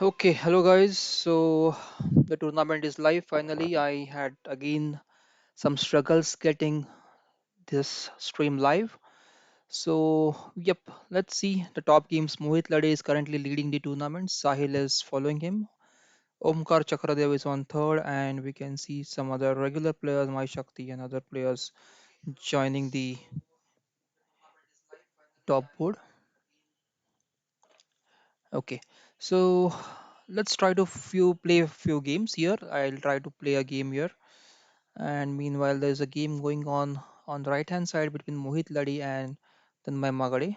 Okay, hello guys. So the tournament is live finally. I had again some struggles getting this stream live. So, yep, let's see the top games. Mohit Lade is currently leading the tournament. Sahil is following him. Omkar Chakradev is on third, and we can see some other regular players, Mai Shakti and other players joining the top board. Okay, so let's try to play a few games here. I'll try to play a game here. And meanwhile, there's a game going on the right hand side between Mohit Ladi and Tanmay Magade.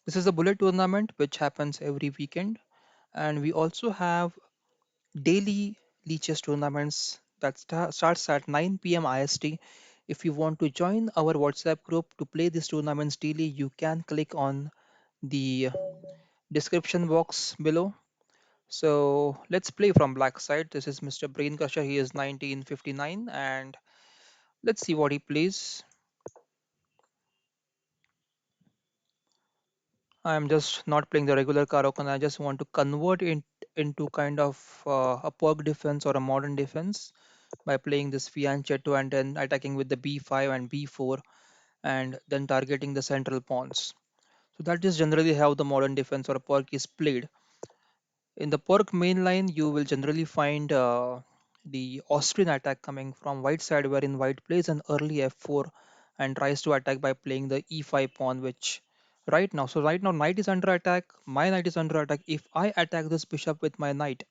This is a bullet tournament which happens every weekend, and we also have daily leeches tournaments that starts at 9 p.m. IST. If you want to join our WhatsApp group to play these tournaments daily, you can click on the description box below. So let's play from black side. This is Mr. Brain Crusher. He is 1959, and let's see what he plays. I'm just not playing the regular Karok, and I just want to convert it into kind of a Pog defense or a modern defense by playing this Fianchetto and then attacking with the b5 and b4 and then targeting the central pawns. So that is generally how the modern defense or a Pog is played. In the Pork main line, you will generally find the Austrian attack coming from white side, wherein white plays an early f4 and tries to attack by playing the e5 pawn, which right now, knight is under attack. My knight is under attack. If I attack this bishop with my knight,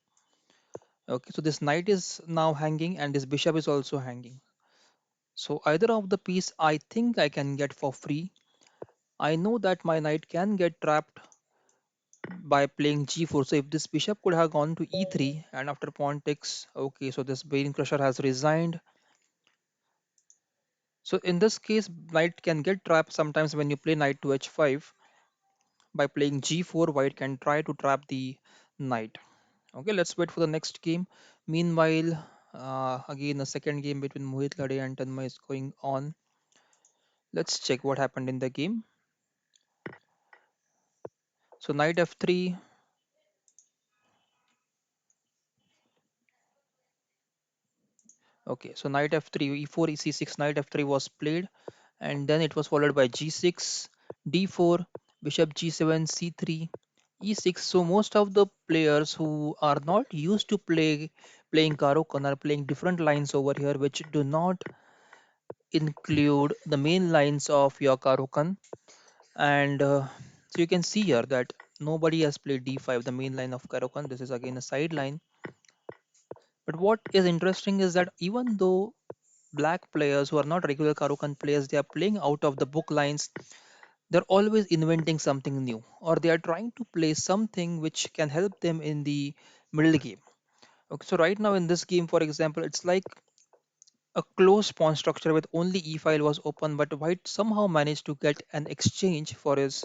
okay, so this knight is now hanging and this bishop is also hanging. So either of the piece I think I can get for free. I know that my knight can get trapped by playing g4. So if this bishop could have gone to e3 and after pawn takes, okay, so this Bean Crusher has resigned. So in this case, knight can get trapped sometimes when you play knight to h5 by playing g4. White can try to trap the knight. Okay, let's wait for the next game. Meanwhile, again, a second game between Mohit Lade and Tanmay is going on. Let's check what happened in the game. So knight f3. Okay, so knight f3, e4, c6, knight f3 was played, and then it was followed by g6, d4, bishop g7, c3, e6. So most of the players who are not used to playing Karokan are playing different lines over here which do not include the main lines of your Karokan. And so you can see here that nobody has played d5, the main line of Karokan. This is again a side line. But what is interesting is that even though black players who are not regular Karokan players, they are playing out of the book lines, they're always inventing something new, or they are trying to play something which can help them in the middle game. Okay, so right now in this game, for example, it's like a closed pawn structure with only e file was open, but white somehow managed to get an exchange for his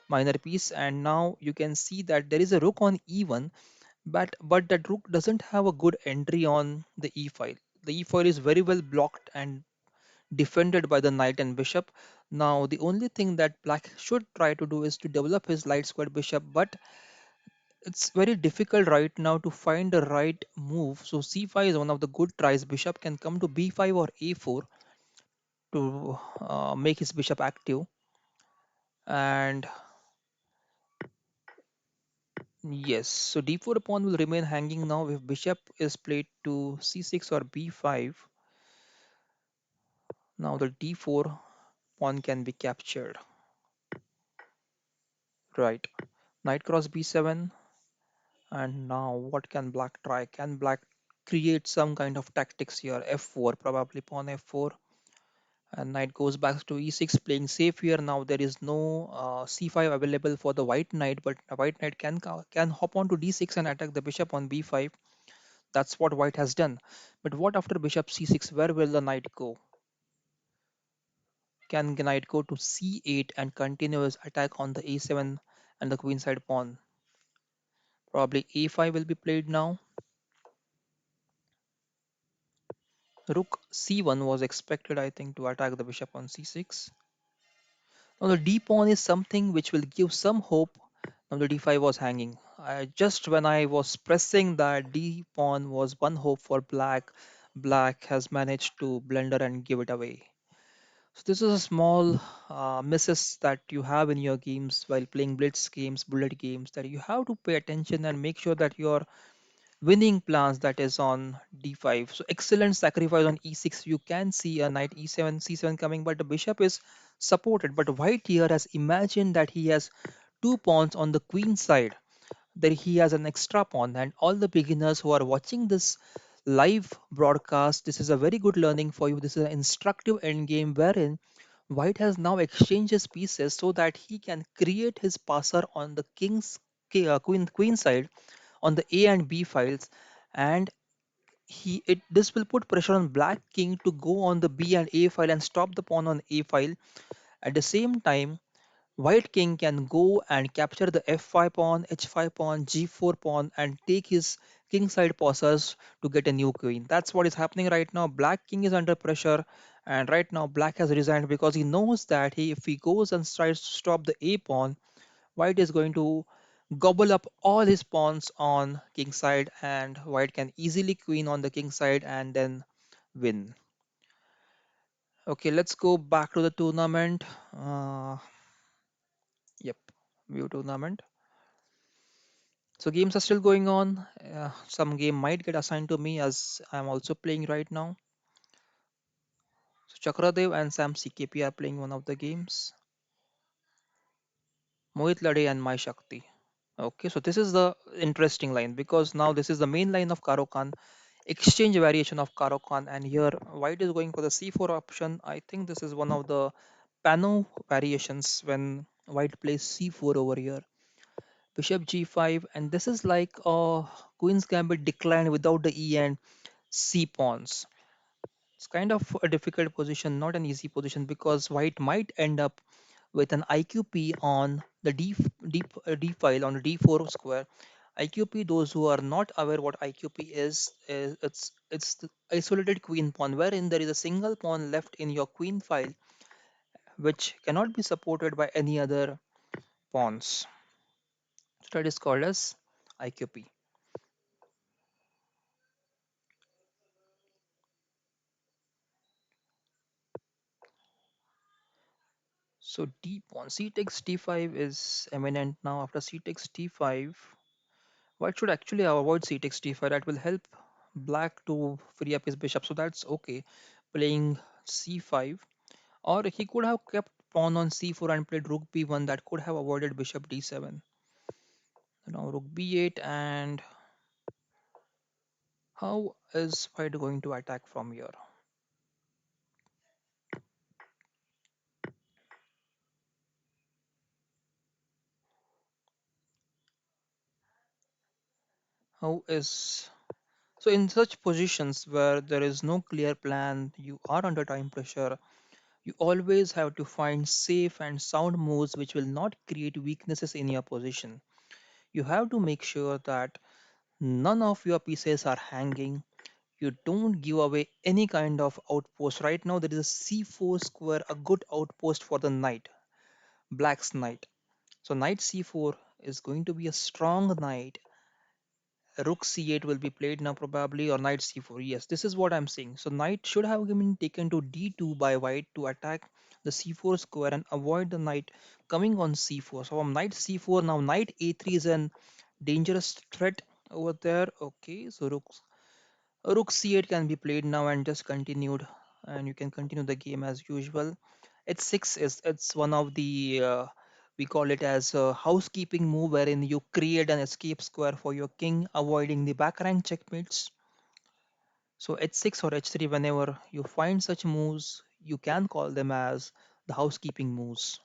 minor piece, and now you can see that there is a rook on e1, but that rook doesn't have a good entry on the e file. The e file is very well blocked and defended by the knight and bishop. Now the only thing that black should try to do is to develop his light squared bishop, but it's very difficult right now to find the right move. So c5 is one of the good tries. Bishop can come to b5 or a4 to make his bishop active. And yes, so d4 pawn will remain hanging now. If bishop is played to c6 or b5, now the d4 pawn can be captured. Right, knight cross b7. And now what can black try? Can black create some kind of tactics here? f4, probably pawn f4. And knight goes back to e6, playing safe here. Now there is no c5 available for the white knight, but the white knight can hop on to d6 and attack the bishop on b5. That's what white has done. But what after bishop c6? Where will the knight go? Can the knight go to c8 and continue his attack on the a7 and the queenside pawn? Probably a5 will be played now. Rook c1 was expected, I think, to attack the bishop on c6. Now the d pawn is something which will give some hope. Now the d5 was hanging. Just when I was pressing that d pawn was one hope for black, black has managed to blunder and give it away. So this is a small misses that you have in your games while playing blitz games, bullet games, that you have to pay attention and make sure that your winning plans that is on d5. So excellent sacrifice on e6. You can see a knight e7, c7 coming, but the bishop is supported. But white here has imagined that he has two pawns on the queen side, that he has an extra pawn. And all the beginners who are watching this live broadcast, this is a very good learning for you. This is an instructive endgame wherein white has now exchanged his pieces so that he can create his passer on the queen side on the A and B files, and this will put pressure on black king to go on the B and A file and stop the pawn on A file. At the same time, white king can go and capture the F5 pawn, H5 pawn, G4 pawn, and take his kingside passers to get a new queen. That's what is happening right now. Black king is under pressure, and right now black has resigned because he knows that if he goes and tries to stop the A pawn, white is going to gobble up all his pawns on king side, and white can easily queen on the king side and then win. Okay, let's go back to the tournament. Yep, view tournament. So games are still going on. Some game might get assigned to me as I'm also playing right now. So Chakradev and Sam CKP are playing one of the games. Mohit Lade and Mai Shakti. Okay, so this is the interesting line because now this is the main line of Karo Khan, exchange variation of Karo Khan, and here white is going for the c4 option. I think this is one of the Pano variations when white plays c4 over here. Bishop g5, and this is like a Queen's Gambit decline without the e and c pawns. It's kind of a difficult position, not an easy position, because white might end up with an IQP on the D file on the D4 square. IQP, those who are not aware what IQP is it's the isolated queen pawn, wherein there is a single pawn left in your queen file, which cannot be supported by any other pawns. So that is called as IQP. So D pawn, C takes D5 is eminent now. After C takes D5, white should actually avoid C takes D5. That will help black to free up his bishop, so that's okay. Playing c5, or he could have kept pawn on c4 and played rook b1, that could have avoided bishop d7. Now rook b8, and how is white going to attack from here? How is So in such positions where there is no clear plan, you are under time pressure, you always have to find safe and sound moves which will not create weaknesses in your position. You have to make sure that none of your pieces are hanging. You don't give away any kind of outpost. Right now there is a c4 square, a good outpost for the knight, black's knight. So knight c4 is going to be a strong knight. Rook c8 will be played now probably, or knight c4. Yes, this is what I'm saying. So knight should have been taken to d2 by white to attack the c4 square and avoid the knight coming on c4. So from knight c4, now knight a3 is an dangerous threat over there. Okay, so rook c8 can be played now and just continued, and you can continue the game as usual. H6 is, it's one of the we call it as a housekeeping move, wherein you create an escape square for your king, avoiding the back rank checkmates. So h6 or h3, whenever you find such moves, you can call them as the housekeeping moves.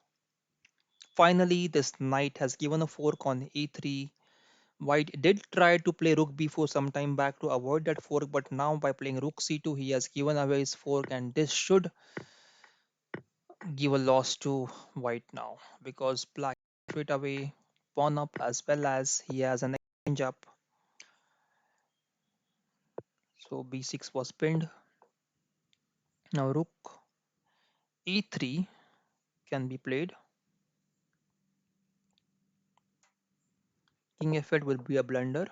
Finally, this knight has given a fork on a3. White did try to play rook b4 some time back to avoid that fork, but now by playing rook c2, he has given away his fork, and this should give a loss to white now, because black straight away pawn up, as well as he has an exchange up. So b6 was pinned. Now rook e3 can be played. King f8 will be a blunder.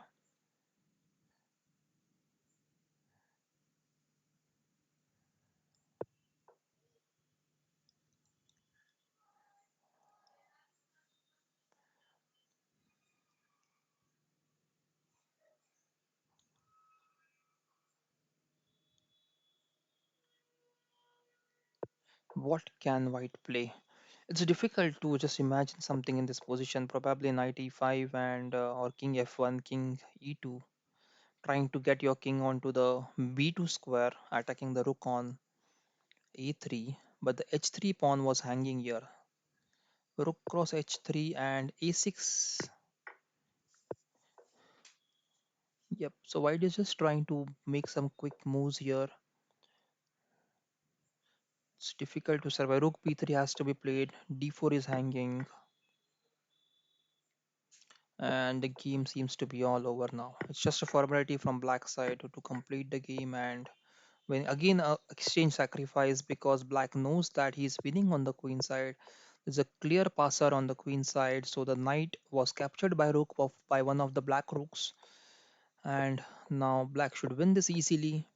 What can white play? It's difficult to just imagine something in this position. Probably knight e5 and or king f1, king e2, trying to get your king onto the b2 square, attacking the rook on a3. But the h3 pawn was hanging here. Rook cross h3 and a6. Yep. So white is just trying to make some quick moves here. It's difficult to survive. Rook b3 has to be played. d4 is hanging, and the game seems to be all over now. It's just a formality from black side to complete the game, and when again exchange sacrifice, because black knows that he's winning on the queen side. There's a clear passer on the queen side, so the knight was captured by by one of the black rooks, and now black should win this easily.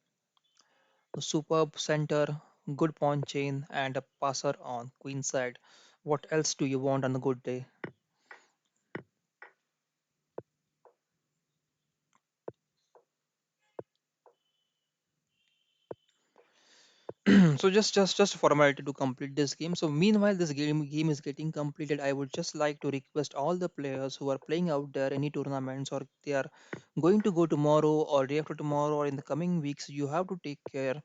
A superb center, good pawn chain, and a passer on queen side. What else do you want on a good day? So just a formality to complete this game. So meanwhile this game is getting completed, I would just like to request all the players who are playing out there any tournaments, or they are going to go tomorrow or day after tomorrow or in the coming weeks, you have to take care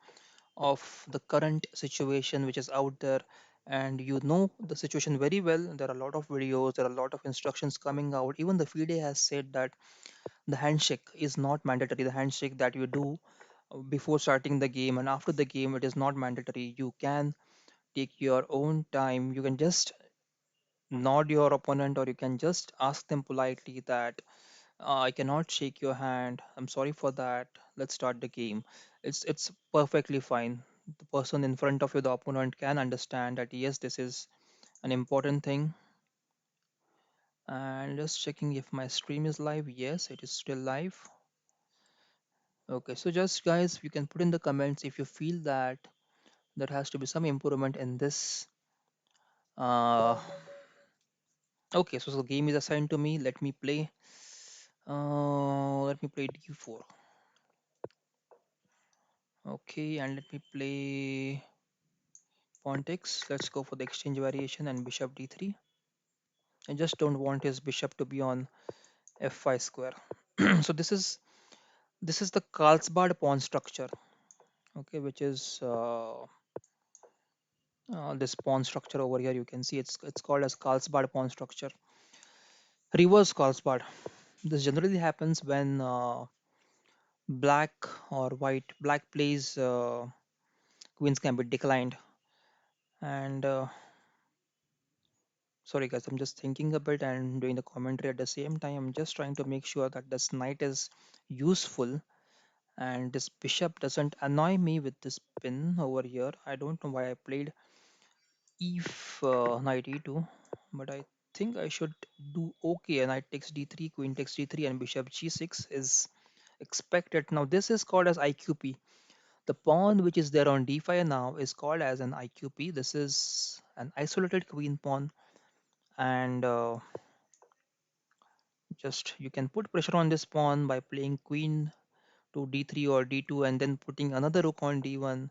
of the current situation which is out there. And you know the situation very well. There are a lot of videos, there are a lot of instructions coming out. Even the FIDE has said that the handshake is not mandatory. The handshake that you do before starting the game and after the game, it is not mandatory. You can take your own time. You can just nod your opponent, or you can just ask them politely that I cannot shake your hand, I'm sorry for that, let's start the game. It's perfectly fine. The person in front of you, the opponent, can understand that yes, this is an important thing. And just checking if my stream is live. Yes, it is still live. Okay, so just guys, you can put in the comments if you feel that there has to be some improvement in this. Uh, okay, so the game is assigned to me. Let me play. Let me play d4. Okay, and let me play pawn takes. Let's go for the exchange variation and bishop d3. I just don't want his bishop to be on f5 square. So this is the Carlsbad pawn structure. Okay, which is this pawn structure over here. You can see it's called as Carlsbad pawn structure. Reverse Carlsbad. This generally happens when black or white black plays queens can be declined. And sorry guys, I'm just thinking a bit and doing the commentary at the same time. I'm just trying to make sure that this knight is useful and this bishop doesn't annoy me with this pin over here. I don't know why I played if knight e2, but I think I should do okay. Knight takes d3, queen takes d3, and bishop g6 is expected. Now this is called as IQP. The pawn which is there on d5 now is called as an IQP. This is an isolated queen pawn, and just you can put pressure on this pawn by playing queen to d3 or d2, and then putting another rook on d1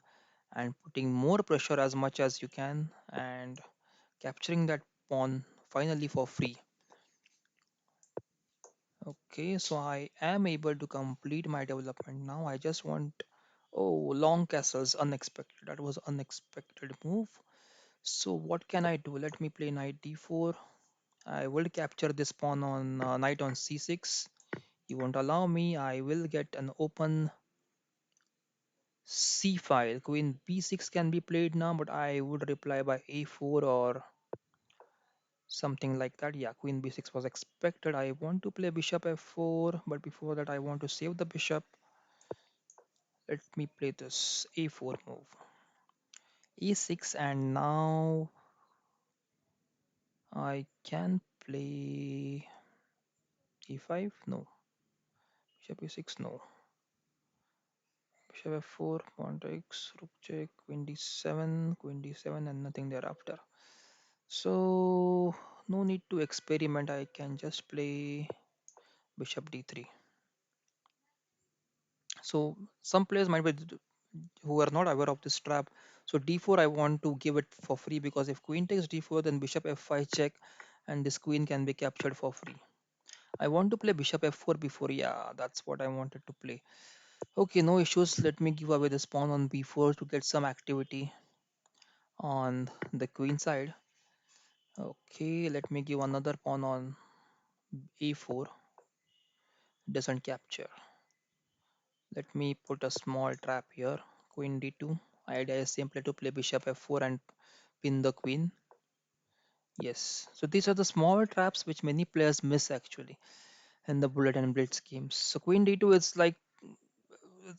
and putting more pressure as much as you can and capturing that pawn finally for free. Okay, so I am able to complete my development now. I just want, oh, long castles, unexpected. That was unexpected move. So what can I do? Let me play knight d4. I will capture this pawn on knight on c6. He won't allow me. I will get an open c file. Queen b6 can be played now, but I would reply by a4 or something like that. Yeah, queen b6 was expected. I want to play bishop f4, but before that I want to save the bishop. Let me play this a4 move. e6, and now I can play e5. No. Bishop e6. No. Bishop f4, pawn takes, rook check, queen d7, and nothing thereafter. So no need to experiment. I can just play bishop d3. So some players might be who are not aware of this trap. So d4 I want to give it for free, because if queen takes d4, then bishop f5 check, and this queen can be captured for free. I want to play bishop f4 before. Yeah, that's what I wanted to play. Okay, no issues. Let me give away this pawn on b4 to get some activity on the queen side. Okay, let me give another pawn on a4. Doesn't capture. Let me put a small trap here. Queen d2. Idea is simply to play bishop f4 and pin the queen. Yes. So these are the small traps which many players miss actually in the bullet and blitz games. So queen d2 is like,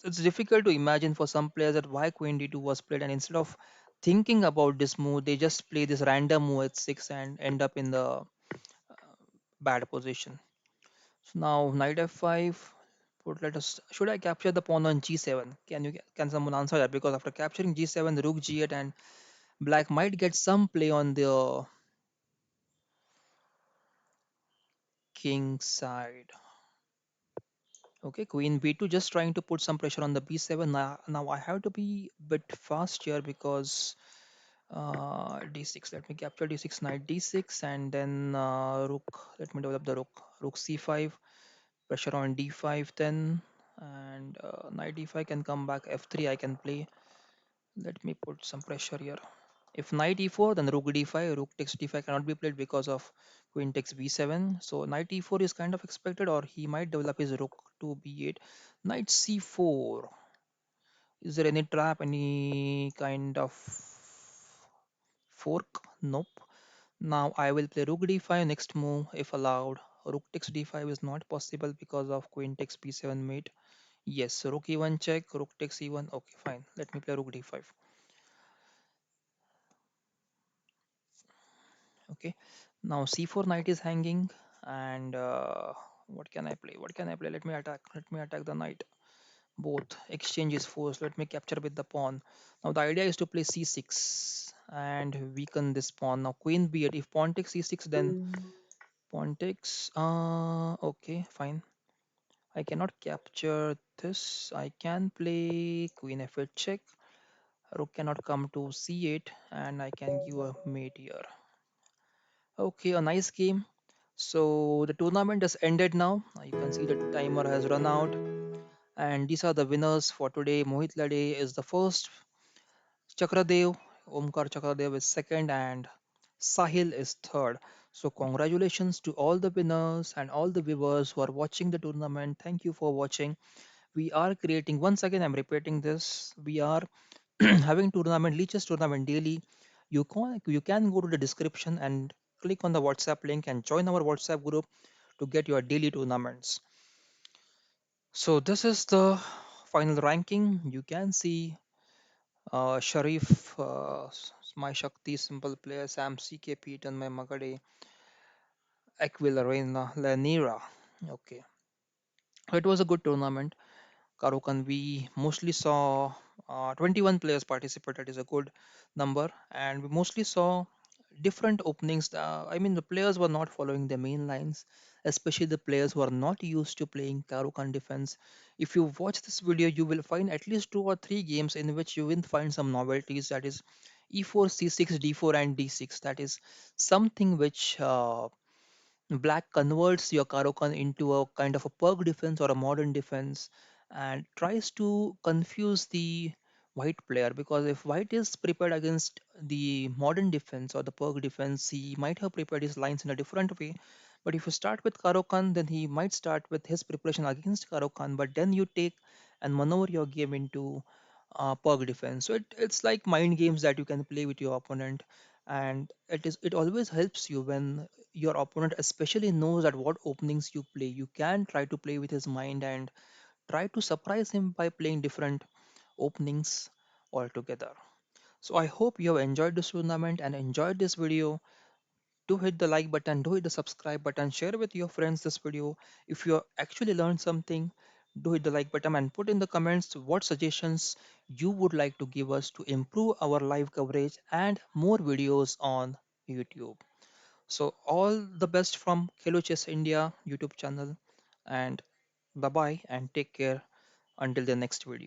it's difficult to imagine for some players that why queen d2 was played, and instead of thinking about this move they just play this random move at 6 and end up in the bad position. So now knight f5. Put, let us, should I capture the pawn on g7? Can someone answer that? Because after capturing g7, the rook g8, and black might get some play on the king side. Okay, queen b2, just trying to put some pressure on the b7. Now I have to be a bit fast here because d6. Let me capture d6, knight d6, and then rook. Let me develop the rook. Rook c5, pressure on d5 then, and knight d5 can come back. f3 I can play. Let me put some pressure here. If knight e4, then rook d5. Rook takes d5 cannot be played because of queen takes b7. So knight e4 is kind of expected, or he might develop his rook to b8. Knight c4. Is there any trap, any kind of fork? Nope. Now I will play rook d5 next move if allowed. Rook takes d5 is not possible because of queen takes b7 mate. Yes, rook e1 check, rook takes e1. Okay, fine. Let me play rook d5. Okay, now c4 knight is hanging, and what can I play? What can I play? Let me attack. Let me attack the knight. Both exchange is forced. Let me capture with the pawn. Now the idea is to play c6 and weaken this pawn. Now queen b8. If pawn takes c6, then pawn takes. Okay, fine. I cannot capture this. I can play queen f8 check. Rook cannot come to c8, and I can give a mate here. Okay, a nice game. So the tournament has ended now. You can see the timer has run out. And these are the winners for today. Mohit Lade is the first, Chakradev, Omkar Chakradev is second, and Sahil is third. So congratulations to all the winners and all the viewers who are watching the tournament. Thank you for watching. We are creating, once again I'm repeating this, we are having tournament, Leeches tournament daily. You can go to the description and click on the WhatsApp link and join our WhatsApp group to get your daily tournaments. So this is the final ranking. You can see Sharif, my Shakti simple player, Sam CK Pete and my Magade, Aquila Reina Lanira. Okay, it was a good tournament. Karukan, we mostly saw 21 players participate. That is a good number, and we mostly saw different openings. I mean, the players were not following the main lines, especially the players who are not used to playing Karukan defense. If you watch this video, you will find at least two or three games in which you will find some novelties. That is e4, c6, d4, and d6. That is something which Black converts your Karokan into a kind of a perk defense or a modern defense and tries to confuse the white player, because if white is prepared against the modern defense or the perk defense, he might have prepared his lines in a different way. But if you start with Karokan, then he might start with his preparation against Karokan, but then you take and maneuver your game into perk defense. So it's like mind games that you can play with your opponent, and it always helps you when your opponent especially knows at what openings you play. You can try to play with his mind and try to surprise him by playing different openings altogether. So I hope you have enjoyed this tournament and enjoyed this video. Do hit the like button, do hit the subscribe button, share with your friends this video. If you actually learned something, do hit the like button and put in the comments what suggestions you would like to give us to improve our live coverage and more videos on YouTube. So all the best from Hello Chess India YouTube channel, and bye bye and take care until the next video.